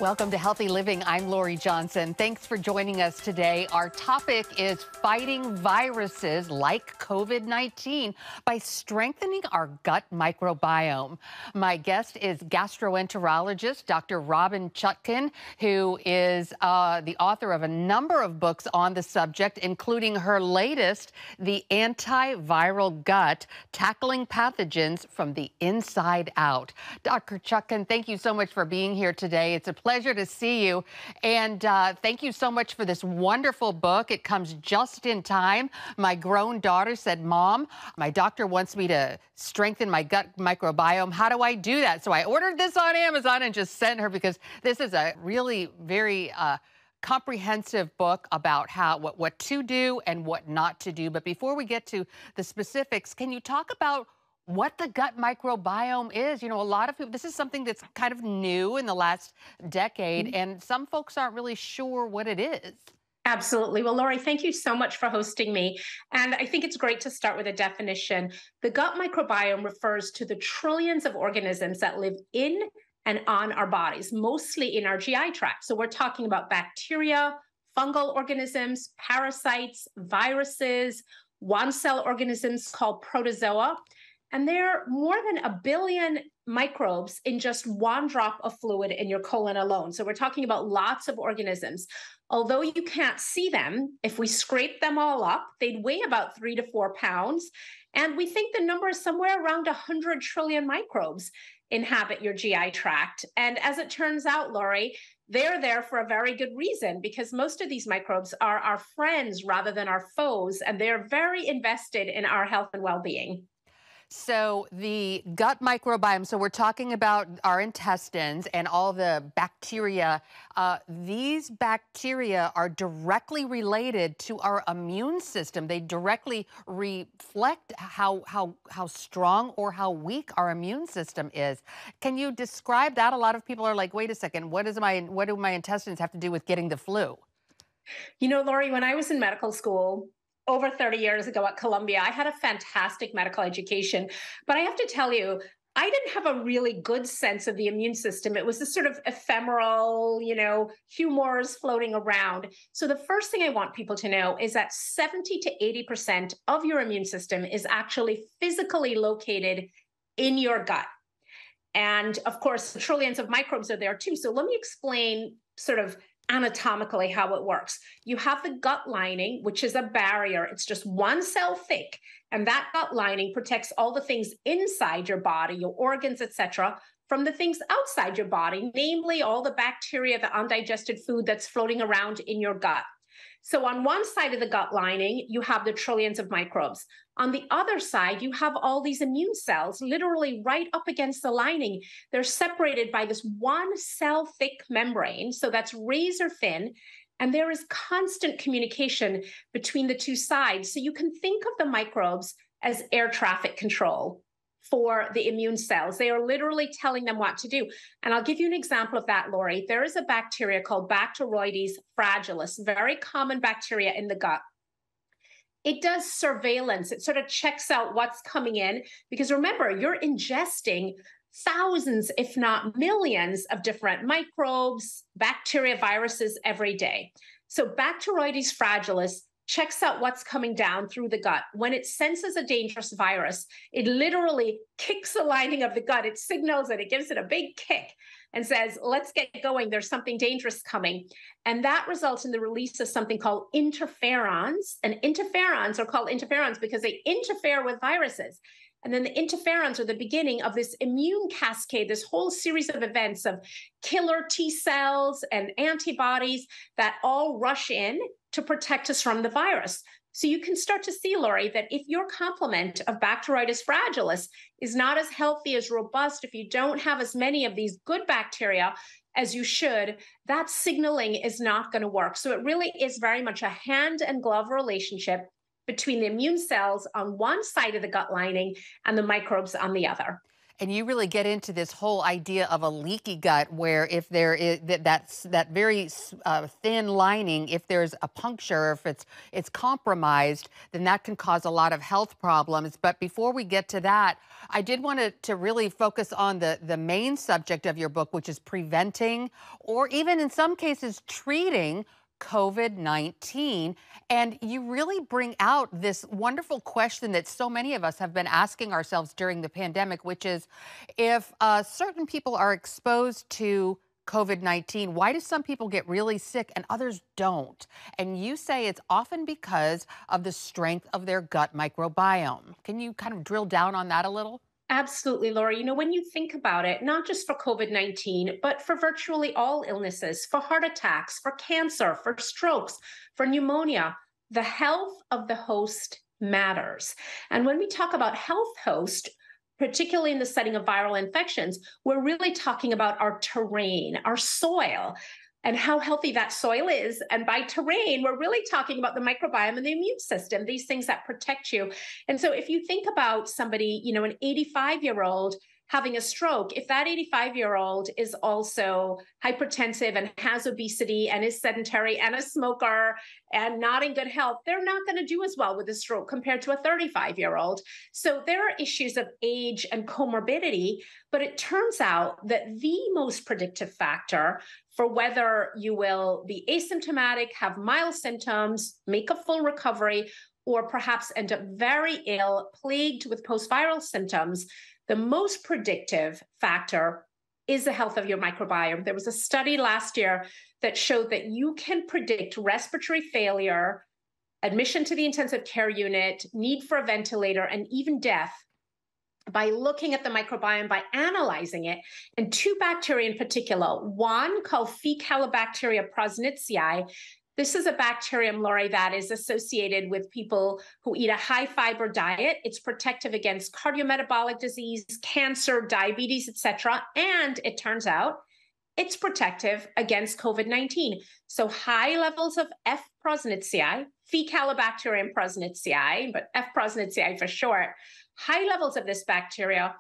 Welcome to Healthy Living. I'm Lori Johnson. Thanks for joining us today. Our topic is fighting viruses like COVID-19 by strengthening our gut microbiome. My guest is gastroenterologist Dr. Robynne Chutkan, who is the author of a number of books on the subject, including her latest, The Antiviral Gut, Tackling Pathogens from the Inside Out. Dr. Chutkan, thank you so much for being here today. It's a pleasure to see you. And thank you so much for this wonderful book. It comes just in time. My grown daughter said, "Mom, my doctor wants me to strengthen my gut microbiome. How do I do that?" So I ordered this on Amazon and just sent her, because this is a really very comprehensive book about what to do and what not to do. But before we get to the specifics, can you talk about what the gut microbiome is? You know, a lot of people, this is something that's kind of new in the last decade, and some folks aren't really sure what it is. Absolutely. Well, Lori, thank you so much for hosting me. And I think it's great to start with a definition. The gut microbiome refers to the trillions of organisms that live in and on our bodies, mostly in our GI tract. So we're talking about bacteria, fungal organisms, parasites, viruses, one-cell organisms called protozoa. And there are more than 1 billion microbes in just one drop of fluid in your colon alone. So we're talking about lots of organisms. Although you can't see them, if we scrape them all up, they'd weigh about 3 to 4 pounds. And we think the number is somewhere around 100 trillion microbes inhabit your GI tract. And as it turns out, Lori, they're there for a very good reason, because most of these microbes are our friends rather than our foes, and they're very invested in our health and well-being. So the gut microbiome, so we're talking about our intestines and all the bacteria. These bacteria are directly related to our immune system. They directly reflect how strong or how weak our immune system is. Can you describe that? A lot of people are like, wait a second, what do my intestines have to do with getting the flu? You know, Lori, when I was in medical school over 30 years ago at Columbia, I had a fantastic medical education. But I have to tell you, I didn't have a really good sense of the immune system. It was this sort of ephemeral, humors floating around. So the first thing I want people to know is that 70 to 80% of your immune system is actually physically located in your gut. And of course, trillions of microbes are there too. So let me explain sort of anatomically how it works. You have the gut lining, which is a barrier. It's just one cell thick. And that gut lining protects all the things inside your body, your organs, etc., from the things outside your body, namely all the bacteria, the undigested food that's floating around in your gut. So on one side of the gut lining, you have the trillions of microbes. On the other side, you have all these immune cells literally right up against the lining. They're separated by this one cell thick membrane, so that's razor thin, and there is constant communication between the two sides. So you can think of the microbes as air traffic control for the immune cells. They are literally telling them what to do. And I'll give you an example of that, Lori. There is a bacteria called Bacteroides fragilis, very common bacteria in the gut. It does surveillance. It sort of checks out what's coming in, because remember, you're ingesting thousands, if not millions, of different microbes, bacteria, viruses every day. So Bacteroides fragilis checks out what's coming down through the gut. When it senses a dangerous virus, it literally kicks the lining of the gut. It signals it, it gives it a big kick and says, let's get going. There's something dangerous coming. And that results in the release of something called interferons. And interferons are called interferons because they interfere with viruses. And then the interferons are the beginning of this immune cascade, this whole series of events of killer T cells and antibodies that all rush in to protect us from the virus. So you can start to see, Lori, that if your complement of Bacteroides fragilis is not as healthy, as robust, if you don't have as many of these good bacteria as you should, that signaling is not going to work. So it really is very much a hand and glove relationship between the immune cells on one side of the gut lining and the microbes on the other. And you really get into this whole idea of a leaky gut, where if there is that very thin lining, if there's a puncture, if it's compromised, then that can cause a lot of health problems. But before we get to that, I did want to really focus on the main subject of your book, which is preventing, or even in some cases treating, COVID-19. And you really bring out this wonderful question that so many of us have been asking ourselves during the pandemic, which is, if certain people are exposed to COVID-19, why do some people get really sick and others don't? And you say it's often because of the strength of their gut microbiome. Can you kind of drill down on that a little? Absolutely, Laura. When you think about it, not just for COVID-19, but for virtually all illnesses, for heart attacks, for cancer, for strokes, for pneumonia, the health of the host matters. And when we talk about health host, particularly in the setting of viral infections, we're really talking about our terrain, our soil, and how healthy that soil is. And by terrain, we're really talking about the microbiome and the immune system, these things that protect you. And so if you think about somebody, an 85-year-old having a stroke, if that 85-year-old is also hypertensive and has obesity and is sedentary and a smoker and not in good health, they're not going to do as well with a stroke compared to a 35-year-old. So there are issues of age and comorbidity, but it turns out that the most predictive factor for whether you will be asymptomatic, have mild symptoms, make a full recovery, or perhaps end up very ill, plagued with post-viral symptoms, the most predictive factor is the health of your microbiome. There was a study last year that showed that you can predict respiratory failure, admission to the intensive care unit, need for a ventilator, and even death by looking at the microbiome, by analyzing it. And two bacteria in particular, one called Faecalibacteria prausnitzii. This is a bacterium, Lori, that is associated with people who eat a high fiber diet. It's protective against cardiometabolic disease, cancer, diabetes, etc. And it turns out it's protective against COVID-19. So high levels of F. prausnitzii, Faecalibacterium prausnitzii, but F. prausnitzii for short, high levels of this bacteria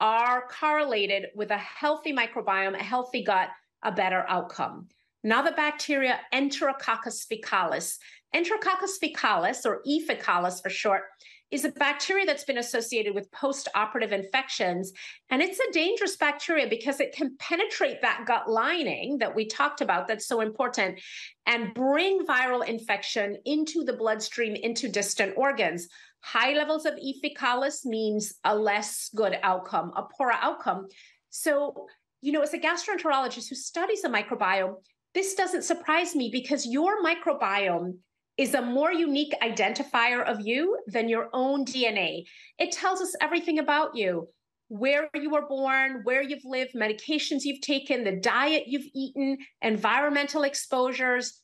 are correlated with a healthy microbiome, a healthy gut, a better outcome. Another bacteria, Enterococcus faecalis. Enterococcus faecalis, or E. faecalis for short, is a bacteria that's been associated with post-operative infections. And it's a dangerous bacteria because it can penetrate that gut lining that we talked about that's so important and bring viral infection into the bloodstream, into distant organs. High levels of E. faecalis means a less good outcome, a poorer outcome. So, as a gastroenterologist who studies the microbiome, this doesn't surprise me because your microbiome is a more unique identifier of you than your own DNA. It tells us everything about you, where you were born, where you've lived, medications you've taken, the diet you've eaten, environmental exposures.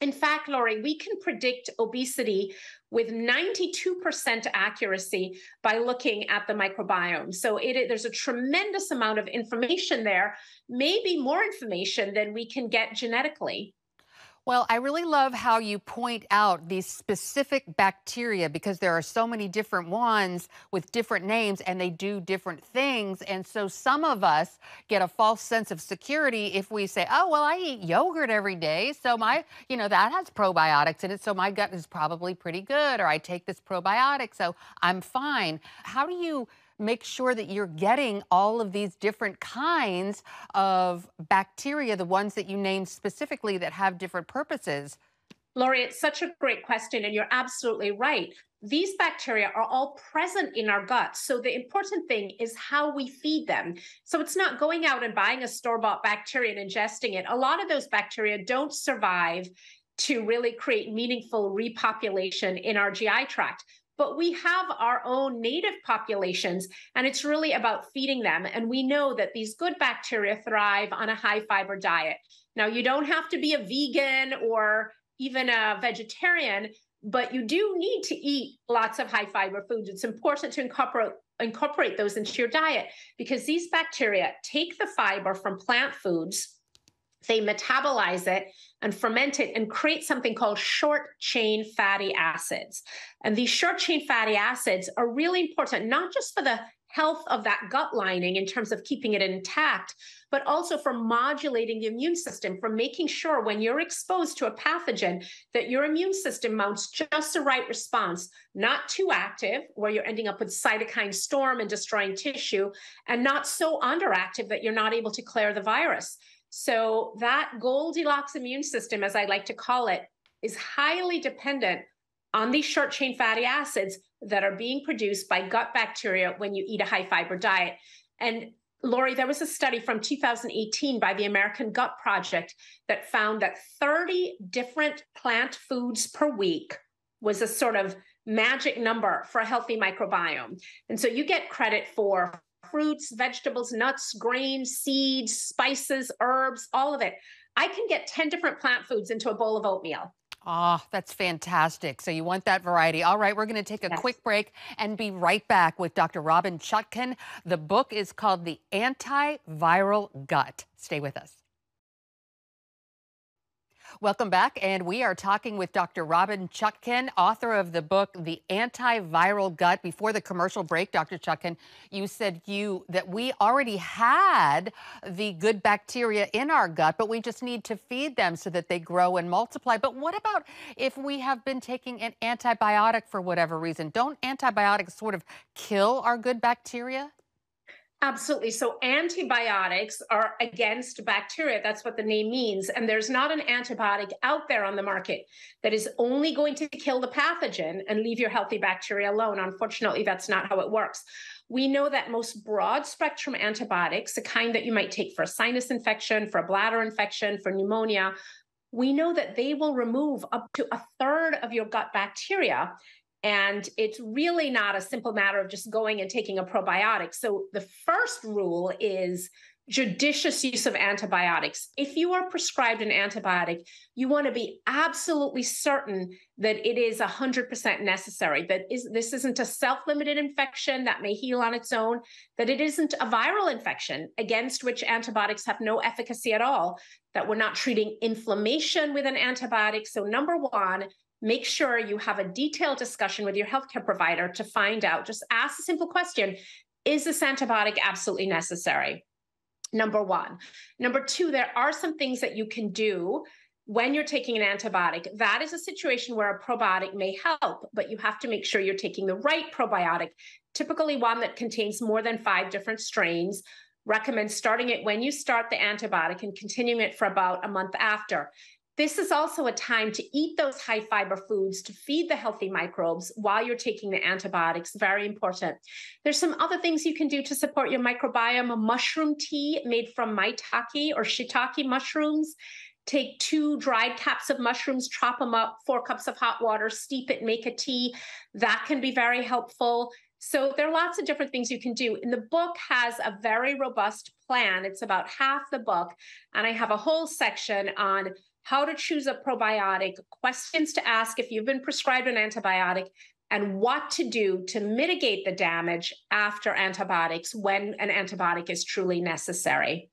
In fact, Lori, we can predict obesity with 92% accuracy by looking at the microbiome. So there's a tremendous amount of information there, maybe more information than we can get genetically. Well, I really love how you point out these specific bacteria, because there are so many different ones with different names and they do different things. And so some of us get a false sense of security if we say, oh, well, I eat yogurt every day, so that has probiotics in it, so my gut is probably pretty good, or I take this probiotic, so I'm fine. How do you make sure that you're getting all of these different kinds of bacteria, the ones that you named specifically that have different purposes? Lori, it's such a great question, and you're absolutely right. These bacteria are all present in our gut. So the important thing is how we feed them. So it's not going out and buying a store-bought bacteria and ingesting it. A lot of those bacteria don't survive to really create meaningful repopulation in our GI tract. But we have our own native populations, and it's really about feeding them. And we know that these good bacteria thrive on a high fiber diet. Now, you don't have to be a vegan or even a vegetarian, but you do need to eat lots of high fiber foods. It's important to incorporate those into your diet because these bacteria take the fiber from plant foods, they metabolize it and ferment it and create something called short chain fatty acids. And these short chain fatty acids are really important, not just for the health of that gut lining in terms of keeping it intact, but also for modulating the immune system, for making sure when you're exposed to a pathogen that your immune system mounts just the right response, not too active, where you're ending up with cytokine storm and destroying tissue, and not so underactive that you're not able to clear the virus. So that Goldilocks immune system, as I like to call it, is highly dependent on these short chain fatty acids that are being produced by gut bacteria when you eat a high fiber diet. And Lori, there was a study from 2018 by the American Gut Project that found that 30 different plant foods per week was a sort of magic number for a healthy microbiome. And so you get credit for fruits, vegetables, nuts, grains, seeds, spices, herbs, all of it. I can get 10 different plant foods into a bowl of oatmeal. Ah, that's fantastic. So you want that variety. All right, we're going to take a quick break and be right back with Dr. Robynne Chutkan. The book is called The Antiviral Gut. Stay with us. Welcome back, and we are talking with Dr. Robynne Chutkan, author of the book, The Antiviral Gut. Before the commercial break, Dr. Chutkan, you said that we already had the good bacteria in our gut, but we just need to feed them so that they grow and multiply. But what about if we have been taking an antibiotic for whatever reason? Don't antibiotics sort of kill our good bacteria? Absolutely. So antibiotics are against bacteria. That's what the name means. And there's not an antibiotic out there on the market that is only going to kill the pathogen and leave your healthy bacteria alone. Unfortunately, that's not how it works. We know that most broad spectrum antibiotics, the kind that you might take for a sinus infection, for a bladder infection, for pneumonia, we know that they will remove up to a third of your gut bacteria. And it's really not a simple matter of just going and taking a probiotic. So the first rule is judicious use of antibiotics. If you are prescribed an antibiotic, you want to be absolutely certain that it is 100% necessary, that this isn't a self-limited infection that may heal on its own, that it isn't a viral infection against which antibiotics have no efficacy at all, that we're not treating inflammation with an antibiotic. So number one, make sure you have a detailed discussion with your healthcare provider to find out. Just ask a simple question: is this antibiotic absolutely necessary? Number one. Number two, there are some things that you can do when you're taking an antibiotic. That is a situation where a probiotic may help, but you have to make sure you're taking the right probiotic, typically one that contains more than 5 different strains. Recommend starting it when you start the antibiotic and continuing it for about a month after. This is also a time to eat those high fiber foods to feed the healthy microbes while you're taking the antibiotics. Very important. There's some other things you can do to support your microbiome. A mushroom tea made from maitake or shiitake mushrooms. Take 2 dried caps of mushrooms, chop them up, 4 cups of hot water, steep it, make a tea. That can be very helpful. So there are lots of different things you can do. And the book has a very robust plan. It's about half the book. And I have a whole section on how to choose a probiotic, questions to ask if you've been prescribed an antibiotic, and what to do to mitigate the damage after antibiotics when an antibiotic is truly necessary.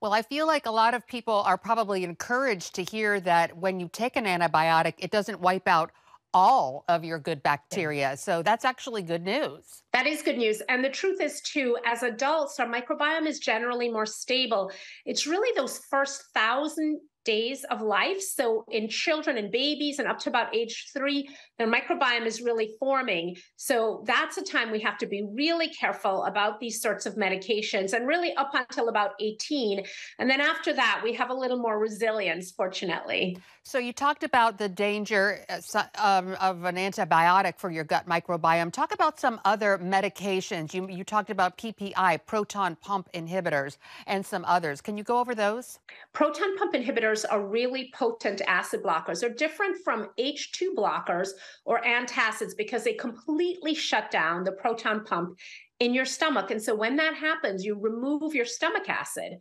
Well, I feel like a lot of people are probably encouraged to hear that when you take an antibiotic, it doesn't wipe out all of your good bacteria. So that's actually good news. That is good news. And the truth is, too, as adults, our microbiome is generally more stable. It's really those first 1,000 days of life. So in children and babies and up to about age 3, their microbiome is really forming. So that's a time we have to be really careful about these sorts of medications, and really up until about 18. And then after that, we have a little more resilience, fortunately. So you talked about the danger of an antibiotic for your gut microbiome. Talk about some other medications. You talked about PPI, proton pump inhibitors, and some others. Can you go over those? Proton pump inhibitors are really potent acid blockers. They're different from H2 blockers or antacids because they completely shut down the proton pump in your stomach. And so when that happens, you remove your stomach acid.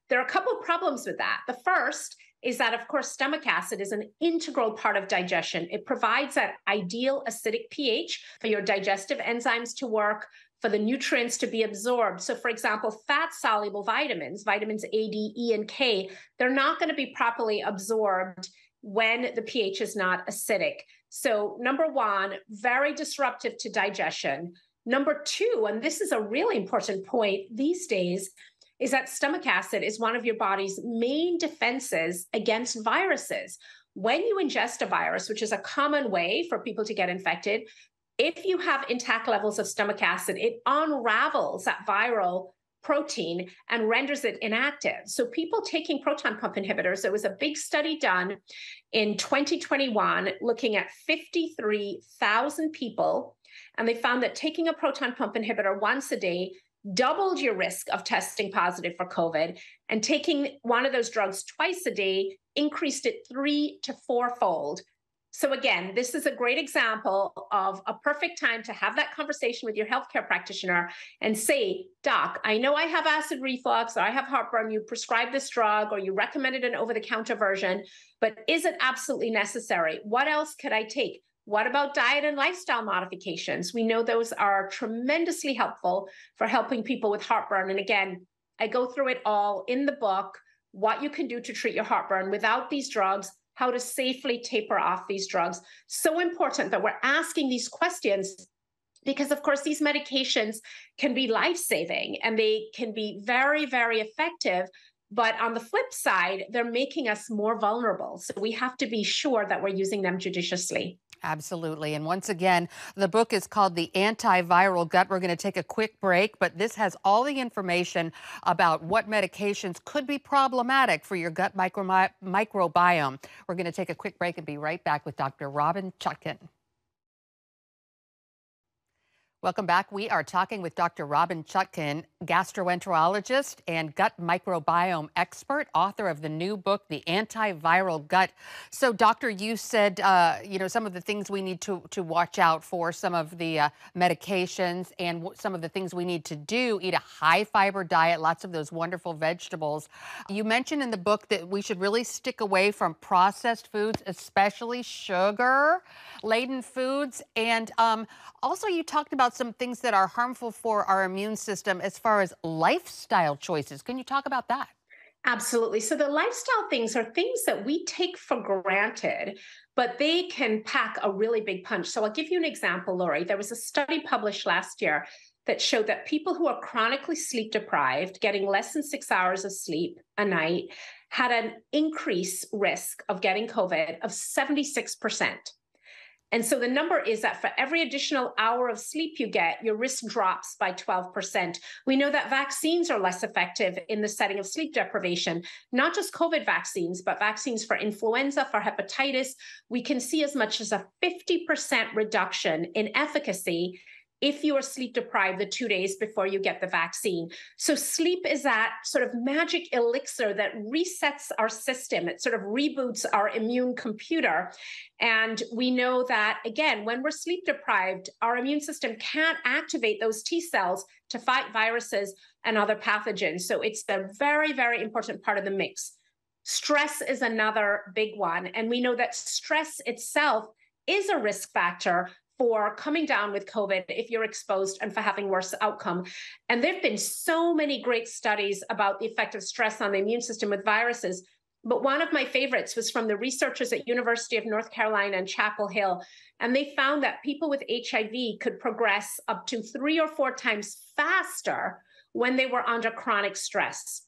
There are a couple of problems with that. The first is that, of course, stomach acid is an integral part of digestion. It provides that ideal acidic pH for your digestive enzymes to work, for the nutrients to be absorbed. So for example, fat-soluble vitamins, vitamins A, D, E, and K, they're not going to be properly absorbed when the pH is not acidic. So number one, very disruptive to digestion. Number two, and this is a really important point these days, is that stomach acid is one of your body's main defenses against viruses. When you ingest a virus, which is a common way for people to get infected, if you have intact levels of stomach acid, it unravels that viral protein and renders it inactive. So people taking proton pump inhibitors, there was a big study done in 2021 looking at 53,000 people, and they found that taking a proton pump inhibitor once a day doubled your risk of testing positive for COVID, and taking one of those drugs twice a day increased it 3 to 4-fold. So again, this is a great example of a perfect time to have that conversation with your healthcare practitioner and say, Doc, I know I have acid reflux, or I have heartburn, you prescribed this drug, or you recommended an over-the-counter version, but is it absolutely necessary? What else could I take? What about diet and lifestyle modifications? We know those are tremendously helpful for helping people with heartburn. And again, I go through it all in the book, what you can do to treat your heartburn without these drugs, how to safely taper off these drugs. So important that we're asking these questions because, of course, these medications can be life-saving and they can be very, very effective. But on the flip side, they're making us more vulnerable. So we have to be sure that we're using them judiciously. Absolutely. And once again, the book is called The Antiviral Gut. We're going to take a quick break, but this has all the information about what medications could be problematic for your gut microbiome. We're going to take a quick break and be right back with Dr. Robynne Chutkan. Welcome back. We are talking with Dr. Robynne Chutkan, gastroenterologist and gut microbiome expert, author of the new book, The Antiviral Gut. So, doctor, you said, some of the things we need to watch out for, some of the medications and some of the things we need to do, eat a high fiber diet, lots of those wonderful vegetables. You mentioned in the book that we should really stick away from processed foods, especially sugar-laden foods. And also you talked about some things that are harmful for our immune system as far as lifestyle choices. Can you talk about that? Absolutely. So the lifestyle things are things that we take for granted, but they can pack a really big punch. So I'll give you an example, Lori. There was a study published last year that showed that people who are chronically sleep deprived, getting less than 6 hours of sleep a night, had an increased risk of getting COVID of 76%. And so the number is that for every additional hour of sleep you get, your risk drops by 12%. We know that vaccines are less effective in the setting of sleep deprivation, not just COVID vaccines, but vaccines for influenza, for hepatitis. We can see as much as a 50% reduction in efficacy if you are sleep deprived the 2 days before you get the vaccine. So sleep is that sort of magic elixir that resets our system. It sort of reboots our immune computer. And we know that, again, when we're sleep deprived, our immune system can't activate those T cells to fight viruses and other pathogens. So it's a very, very important part of the mix. Stress is another big one. And we know that stress itself is a risk factor for coming down with COVID if you're exposed and for having worse outcome. And there've been so many great studies about the effect of stress on the immune system with viruses. But one of my favorites was from the researchers at University of North Carolina and Chapel Hill. And they found that people with HIV could progress up to 3 or 4 times faster when they were under chronic stress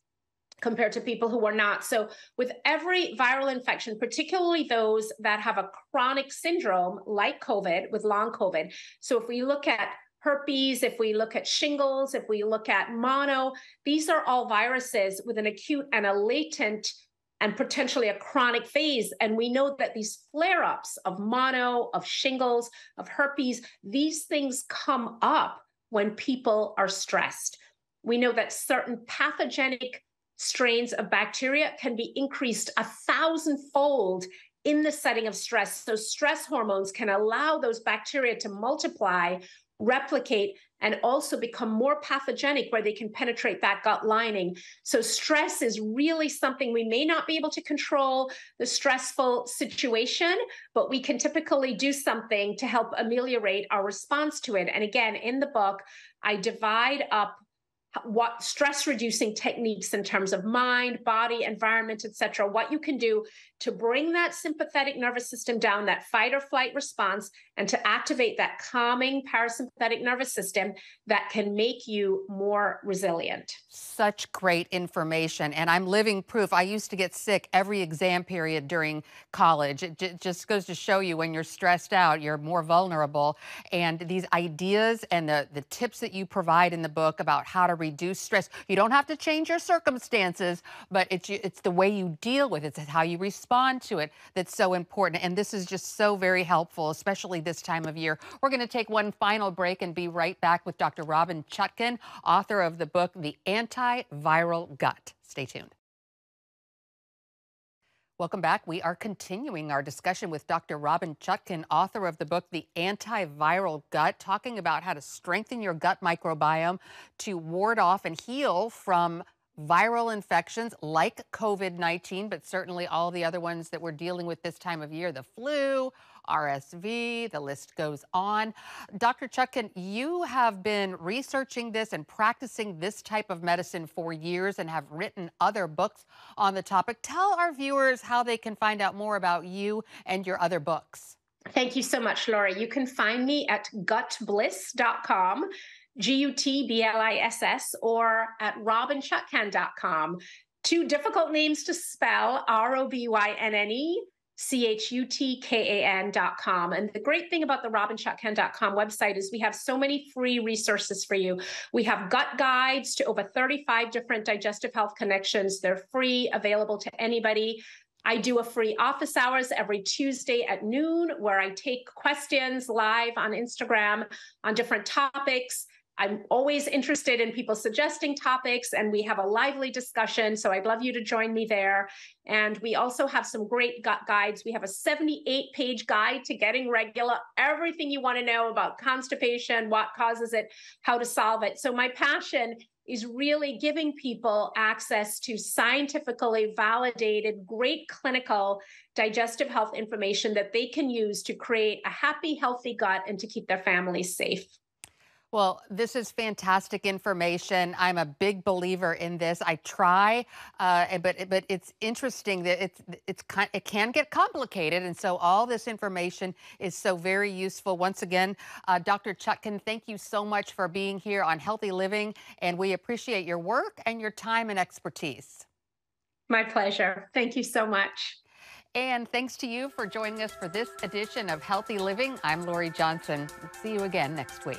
compared to people who were not. So with every viral infection, particularly those that have a chronic syndrome like COVID, with long COVID. So if we look at herpes, if we look at shingles, if we look at mono, these are all viruses with an acute and a latent and potentially a chronic phase. And we know that these flare-ups of mono, of shingles, of herpes, these things come up when people are stressed. We know that certain pathogenic strains of bacteria can be increased 1,000-fold in the setting of stress. So stress hormones can allow those bacteria to multiply, replicate, and also become more pathogenic where they can penetrate that gut lining. So stress is really something we may not be able to control, the stressful situation, but we can typically do something to help ameliorate our response to it. And again, in the book, I divide up what stress reducing techniques in terms of mind, body, environment, et cetera, what you can do to bring that sympathetic nervous system down, that fight or flight response, and to activate that calming parasympathetic nervous system that can make you more resilient. Such great information, and I'm living proof. I used to get sick every exam period during college. It just goes to show you when you're stressed out, you're more vulnerable. And these ideas and the tips that you provide in the book about how to reduce stress, you don't have to change your circumstances, but it's the way you deal with it, it's how you respond to it that's so important. And this is just so very helpful, especially this time of year. We're going to take one final break and be right back with Dr. Robynne Chutkan, author of the book, The Antiviral Gut. Stay tuned. Welcome back. We are continuing our discussion with Dr. Robynne Chutkan, author of the book, The Antiviral Gut, talking about how to strengthen your gut microbiome to ward off and heal from viral infections like COVID-19, but certainly all the other ones that we're dealing with this time of year, the flu, RSV, the list goes on. Dr. Chutkan, you have been researching this and practicing this type of medicine for years and have written other books on the topic. Tell our viewers how they can find out more about you and your other books. Thank you so much, Laura. You can find me at gutbliss.com, GUTBLISS, or at robynchutkan.com. Two difficult names to spell, ROBYNNE CHUTKAN.com. And the great thing about the robynchutkan.com website is we have so many free resources for you. We have gut guides to over 35 different digestive health connections. They're free, available to anybody. I do a free office hours every Tuesday at noon where I take questions live on Instagram on different topics. I'm always interested in people suggesting topics, and we have a lively discussion. So I'd love you to join me there. And we also have some great gut guides. We have a 78-page guide to getting regular, everything you want to know about constipation, what causes it, how to solve it. So my passion is really giving people access to scientifically validated, great clinical digestive health information that they can use to create a happy, healthy gut and to keep their families safe. Well, this is fantastic information. I'm a big believer in this. I try, but it's interesting that it can get complicated, and so all this information is so very useful. Once again, Dr. Chutkan, thank you so much for being here on Healthy Living, and we appreciate your work and your time and expertise. My pleasure. Thank you so much. And thanks to you for joining us for this edition of Healthy Living. I'm Lori Johnson. See you again next week.